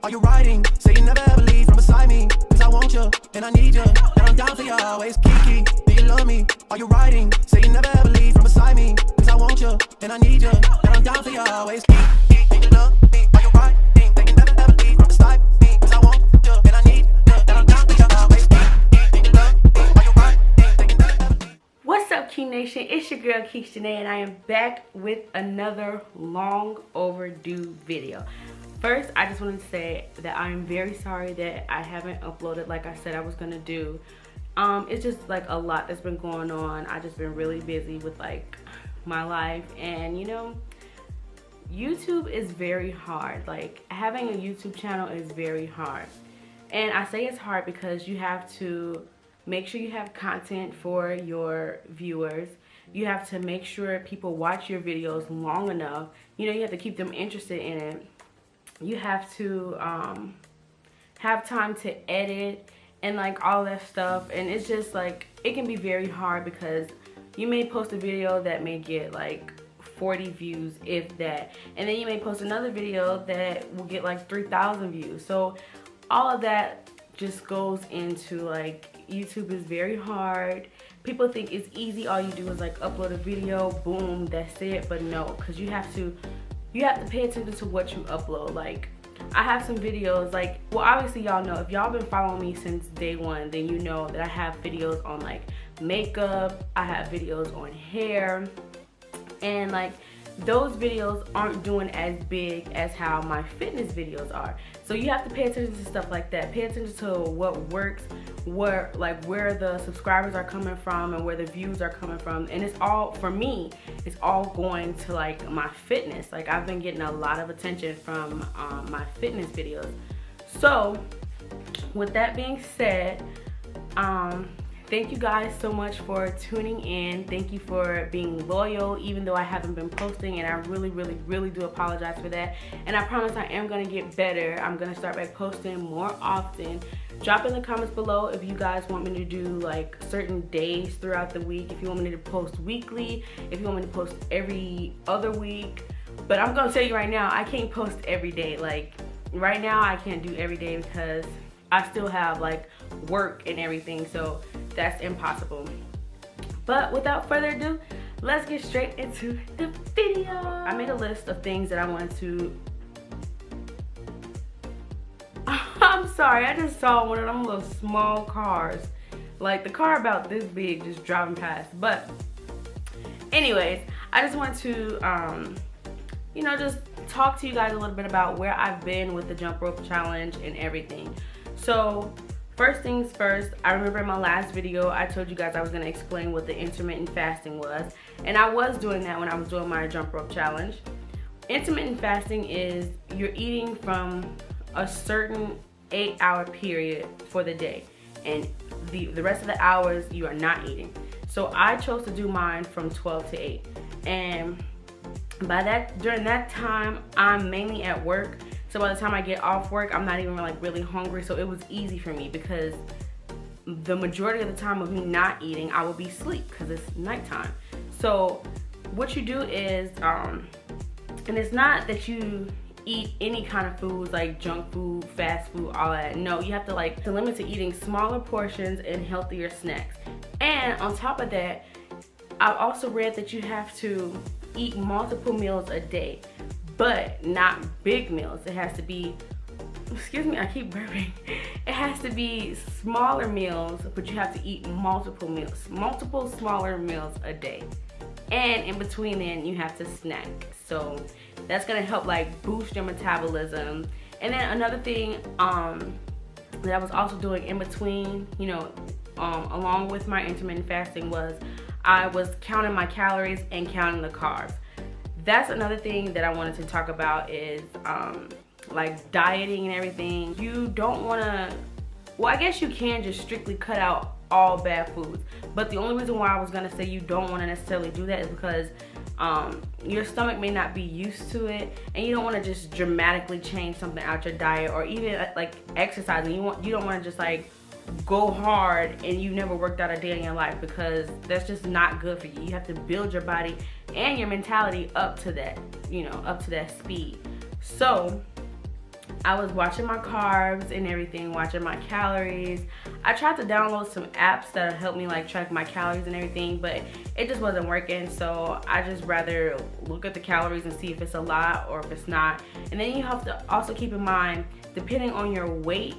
Are you riding? Say you never ever leave from beside me. Cause I want you, and I need you. And I'm down for you always. Kiki, do you love me? Are you riding? Say you never ever leave from beside me. Cause I want you, and I need you. And I'm down for you always. Kiki, do you love me? Are you riding? Say you never ever leave from beside me. Cause I want you, and I need you. And I'm down for you always. Kiki, do you love me? Are you riding? Say you never ever leave. What's up, Keeks Nation? It's your girl Keeks Janee, and I am back with another long overdue video. First, I just wanted to say that I'm very sorry that I haven't uploaded like I said I was gonna do. It's just like a lot that's been going on. I just been really busy with like my life, and you know, YouTube is very hard. Like having a YouTube channel is very hard, and I say it's hard because you have to make sure you have content for your viewers. You have to make sure people watch your videos long enough. You know, you have to keep them interested in it. You have to have time to edit and like all that stuff, and it's just like it can be very hard because you may post a video that may get like 40 views, if that, and then you may post another video that will get like 3,000 views. So all of that just goes into like YouTube is very hard. People think it's easy, all you do is like upload a video, boom, that's it. But no, because you have to pay attention to what you upload. Like I have some videos, like, well, obviously y'all know, if y'all been following me since day one, then you know that I have videos on like makeup, I have videos on hair, and like those videos aren't doing as big as how my fitness videos are. So you have to pay attention to stuff like that. Pay attention to what works, where the subscribers are coming from and where the views are coming from. And it's all, for me, it's all going to like my fitness. Like I've been getting a lot of attention from my fitness videos. So with that being said, thank you guys so much for tuning in. Thank you for being loyal, even though I haven't been posting, and I really do apologize for that. And I promise I am gonna get better. I'm gonna start back posting more often. Drop in the comments below if you guys want me to do like certain days throughout the week, if you want me to post weekly, if you want me to post every other week. But I'm gonna tell you right now, I can't post every day. Like right now I can't do every day because I still have like work and everything, so that's impossible. But without further ado, let's get straight into the video. I made a list of things that I wanted to I'm sorry, I just saw one of them little small cars, like the car about this big, just driving past. But anyways, I just want to you know, just talk to you guys a little bit about where I've been with the jump rope challenge and everything. So first things first, I remember in my last video I told you guys I was going to explain what the intermittent fasting was, and I was doing that when I was doing my jump rope challenge. Intermittent fasting is you're eating from a certain 8-hour period for the day, and the rest of the hours you are not eating. So I chose to do mine from 12 to 8, and during that time I'm mainly at work. So by the time I get off work, I'm not even like really hungry. So it was easy for me because the majority of the time of me not eating, I will be asleep because it's nighttime. So what you do is, and it's not that you eat any kind of foods like junk food, fast food, all that. No, you have to like limit to eating smaller portions and healthier snacks. And on top of that, I also read that you have to eat multiple meals a day, but not big meals. It has to be, excuse me, I keep burping. It has to be smaller meals, but you have to eat multiple smaller meals a day. And in between then, you have to snack. So that's gonna help like boost your metabolism. And then another thing that I was also doing in between, you know, along with my intermittent fasting, was I was counting my calories and counting the carbs. That's another thing that I wanted to talk about is like dieting and everything. You don't want to, well, I guess you can just strictly cut out all bad foods, but the only reason why I was going to say you don't want to necessarily do that is because your stomach may not be used to it, and you don't want to just dramatically change something out your diet, or even like exercising. You don't want to just like go hard and you never worked out a day in your life, because that's just not good for you. You have to build your body and your mentality up to that, you know, up to that speed. So I was watching my carbs and everything, watching my calories. I tried to download some apps that help me like track my calories and everything, but it just wasn't working. So I just rather look at the calories and see if it's a lot or if it's not. And then you have to also keep in mind, depending on your weight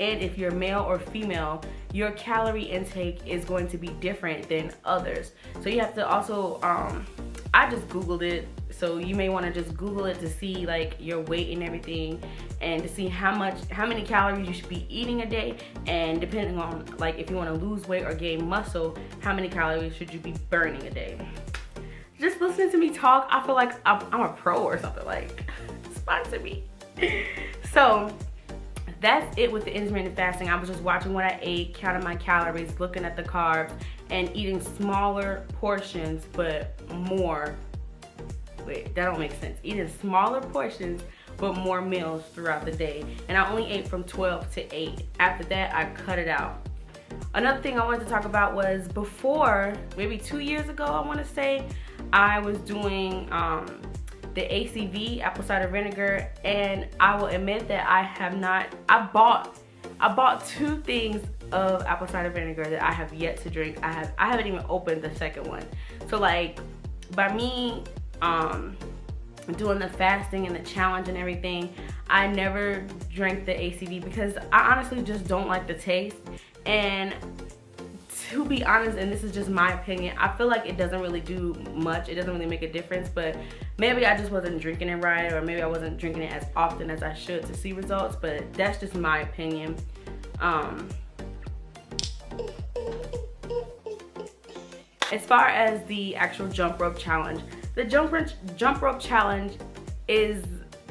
and if you're male or female, your calorie intake is going to be different than others. So you have to also, I just Googled it. So you may want to just Google it to see like your weight and everything, and to see how many calories you should be eating a day, and depending on like if you want to lose weight or gain muscle, how many calories should you be burning a day. Just listening to me talk, I feel like I'm a pro or something. Like, sponsor me. So that's it with the intermittent fasting. I was just watching what I ate, counting my calories, looking at the carbs, and eating smaller portions but more. Wait, that don't make sense. Eating smaller portions but more meals throughout the day. And I only ate from 12 to 8. After that, I cut it out. Another thing I wanted to talk about was before, maybe 2 years ago, I want to say, I was doing the ACV, apple cider vinegar, and I will admit that I bought 2 things of apple cider vinegar that I have yet to drink. I haven't even opened the second one. So like, by me doing the fasting and the challenge and everything, I never drank the ACV because I honestly just don't like the taste. And to be honest, and this is just my opinion, I feel like it doesn't really do much. It doesn't really make a difference, but maybe I just wasn't drinking it right, or maybe I wasn't drinking it as often as I should to see results, but that's just my opinion. As far as the actual jump rope challenge, the jump rope challenge is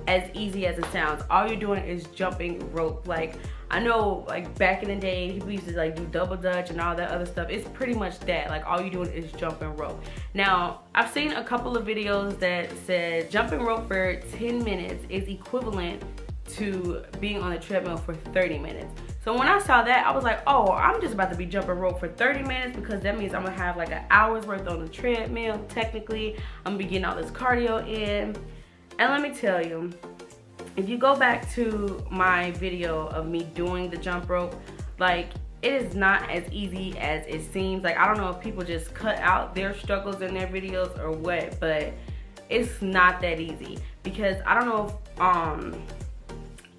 as easy as it sounds. All you're doing is jumping rope. Like, I know like back in the day, people used to like do double dutch and all that other stuff. It's pretty much that. Like, all you're doing is jumping rope. Now, I've seen a couple of videos that said jumping rope for 10 minutes is equivalent to being on the treadmill for 30 minutes. So when I saw that, I was like, oh, I'm just about to be jumping rope for 30 minutes because that means I'm gonna have like an hour's worth on the treadmill. Technically, I'm gonna be getting all this cardio in. And let me tell you, if you go back to my video of me doing the jump rope, like, it is not as easy as it seems. Like, I don't know if people just cut out their struggles in their videos or what, but it's not that easy. Because I don't know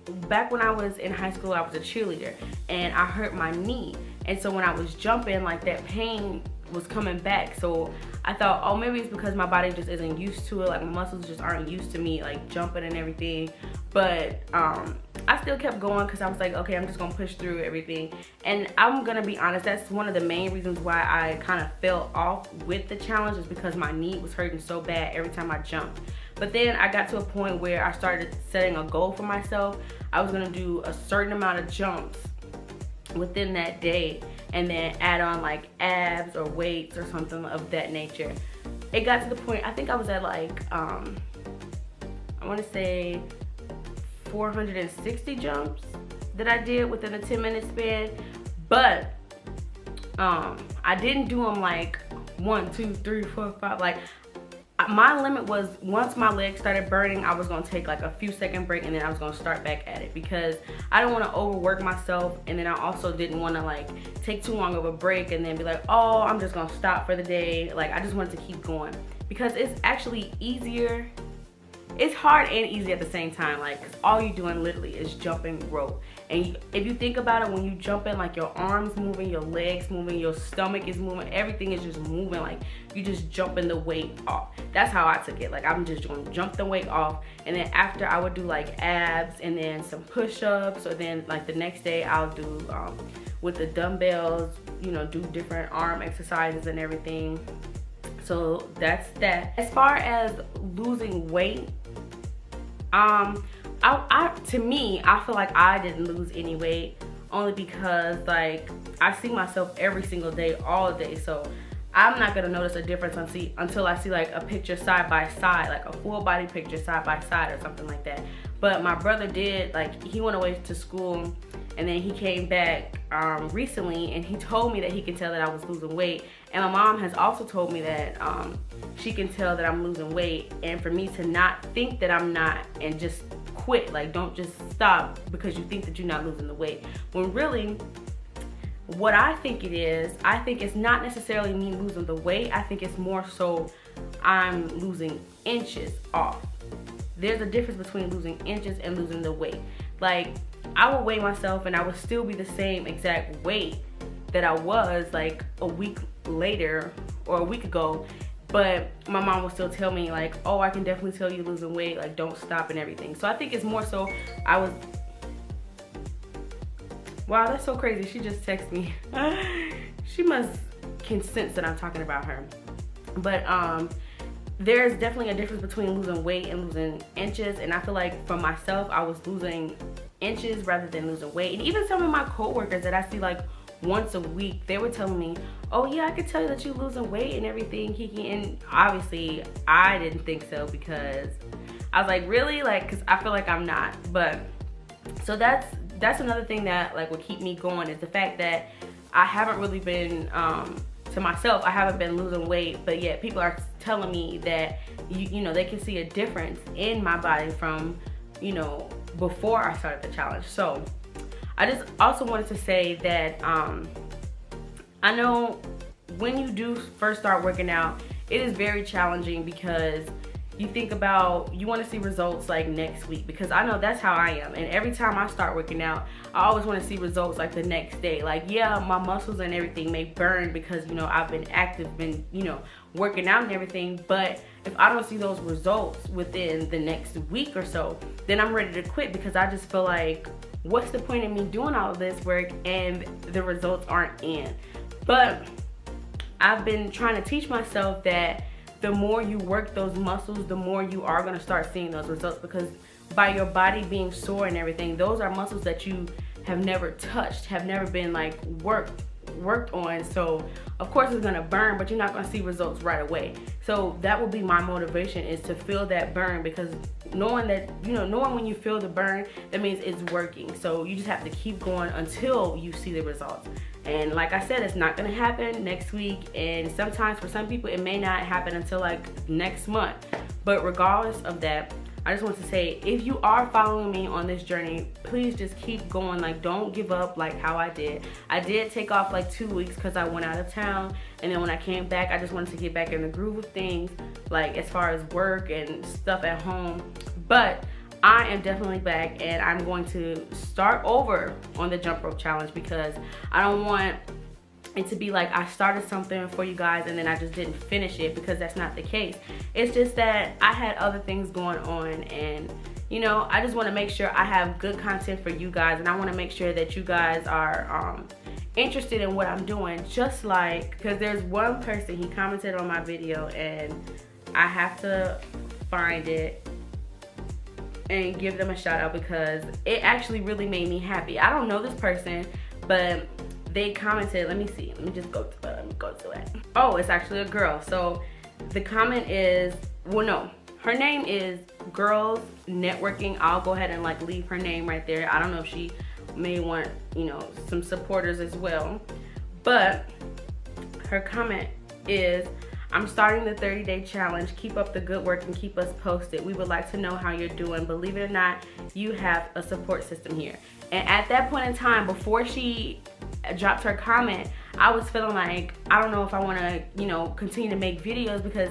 if, back when I was in high school, I was a cheerleader and I hurt my knee. And so when I was jumping, like, that pain was coming back. So I thought, oh, maybe it's because my body just isn't used to it. Like, my muscles just aren't used to me, like, jumping and everything. But I still kept going because I was like, okay, I'm just gonna push through everything. And I'm gonna be honest, that's one of the main reasons why I kind of fell off with the challenge, is because my knee was hurting so bad every time I jumped. But then I got to a point where I started setting a goal for myself. I was gonna do a certain amount of jumps within that day and then add on like abs or weights or something of that nature. It got to the point, I think I was at like, I wanna say 460 jumps that I did within a 10-minute span. But I didn't do them like 1, 2, 3, 4, 5, like, my limit was, once my legs started burning, I was gonna take like a few second break and then I was gonna start back at it, because I don't want to overwork myself, and then I also didn't want to like take too long of a break and then be like, oh, I'm just gonna stop for the day. Like, I just wanted to keep going because it's actually easier. It's hard and easy at the same time. Like, 'cause all you're doing literally is jumping rope. And if you think about it, when you jump in, like, your arms moving, your legs moving, your stomach is moving, everything is just moving. Like, you just jumping the weight off. That's how I took it. Like, I'm just going to jump the weight off, and then after I would do like abs and then some push-ups, or then like the next day I'll do with the dumbbells, you know, do different arm exercises and everything. So that's that. As far as losing weight, to me, I feel like I didn't lose any weight, only because like I see myself every single day, all day. So I'm not gonna notice a difference until I see like a picture side by side, like a full body picture side by side or something like that. But my brother did, like, he went away to school and then he came back recently, and he told me that he can tell that I was losing weight. And my mom has also told me that she can tell that I'm losing weight, and for me to not think that I'm not and just quit. Like, don't just stop because you think that you're not losing the weight. When really, what I think it is, I think it's not necessarily me losing the weight. I think it's more so I'm losing inches off. There's a difference between losing inches and losing the weight. Like, I would weigh myself and I would still be the same exact weight that I was like a week later or a week ago, but my mom will still tell me like, oh, I can definitely tell you're losing weight, like don't stop and everything. So I think it's more so wow, that's so crazy. She just texted me. She can sense that I'm talking about her. But there's definitely a difference between losing weight and losing inches, and I feel like for myself, I was losing inches rather than losing weight. And even some of my coworkers that I see like once a week, they were telling me, oh yeah, I could tell you that you're losing weight and everything, Kiki. And obviously I didn't think so, because I was like, really? Like, because I feel like I'm not. But so that's another thing that like would keep me going, is the fact that I haven't really been to myself, I haven't been losing weight, but yet people are telling me that you know, they can see a difference in my body from, you know, before I started the challenge. So I just also wanted to say that I know when you do first start working out, it is very challenging, because you think about, you want to see results like next week, because I know that's how I am. And every time I start working out, I always want to see results like the next day. Like, yeah, my muscles and everything may burn because, you know, I've been active, been, you know, working out and everything. But if I don't see those results within the next week or so, then I'm ready to quit, because I just feel like, what's the point of me doing all of this work and the results aren't in? But I've been trying to teach myself that the more you work those muscles, the more you are going to start seeing those results, because by your body being sore and everything, those are muscles that you have never touched, have never been like worked on. So of course it's going to burn, but you're not going to see results right away. So that will be my motivation, is to feel that burn, because knowing that, you know, knowing when you feel the burn, that means it's working. So you just have to keep going until you see the results. And like I said, it's not gonna happen next week, and sometimes for some people it may not happen until like next month. But regardless of that, I just want to say, if you are following me on this journey, please just keep going. Like, don't give up like how I did. I did take off like 2 weeks because I went out of town, and then when I came back, I just wanted to get back in the groove of things, like as far as work and stuff at home. But I am definitely back, and I'm going to start over on the jump rope challenge, because I don't want it to be like I started something for you guys and then I just didn't finish it, because that's not the case. It's just that I had other things going on, and you know, I just want to make sure I have good content for you guys, and I want to make sure that you guys are interested in what I'm doing. Just like, because there's one person, he commented on my video, and I have to find it and give them a shout out, because it actually really made me happy. I don't know this person, but they commented, let me see, let me just go to it. Oh, it's actually a girl. So the comment is, well, no, her name is Girls Networking. I'll go ahead and like leave her name right there. I don't know if she may want, you know, some supporters as well, but her comment is, I'm starting the 30-day challenge. Keep up the good work and keep us posted. We would like to know how you're doing. Believe it or not, you have a support system here. And at that point in time, before she dropped her comment, I was feeling like, I don't know if I want to, you know, continue to make videos, because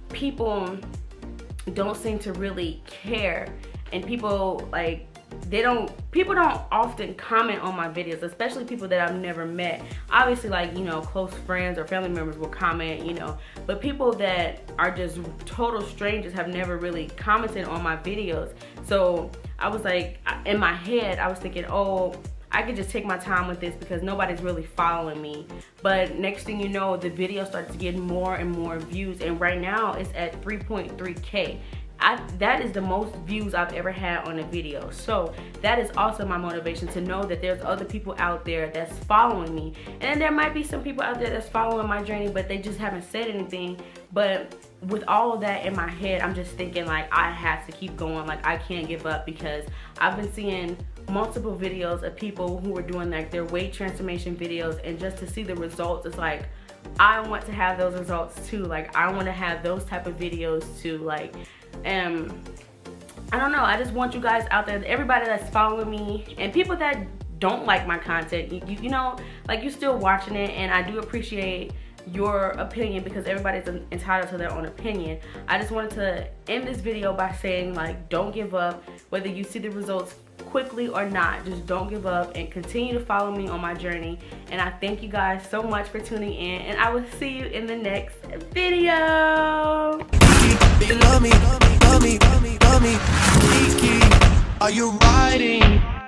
people don't seem to really care, and people like, people don't often comment on my videos, especially people that I've never met. Obviously, like, you know, close friends or family members will comment, you know, but people that are just total strangers have never really commented on my videos. So I was like, in my head, I was thinking, oh, I could just take my time with this because nobody's really following me. But next thing you know, the video started to get more and more views, and right now it's at 3.3K. That is the most views I've ever had on a video. So that is also my motivation, to know that there's other people out there that's following me. And there might be some people out there that's following my journey, but they just haven't said anything. But with all of that in my head, I'm just thinking like, I have to keep going. Like, I can't give up, because I've been seeing multiple videos of people who are doing like their weight transformation videos, and just to see the results, it's like, I want to have those results too. Like, I want to have those type of videos too. Like, I don't know, I just want you guys out there, everybody that's following me and people that don't like my content, you know, like, you still watching it, and I do appreciate your opinion because everybody's entitled to their own opinion. I just wanted to end this video by saying, like, don't give up. Whether you see the results quickly or not, just don't give up and continue to follow me on my journey. And I thank you guys so much for tuning in, and I will see you in the next video. Love me, love me, love me, love me. Are you riding?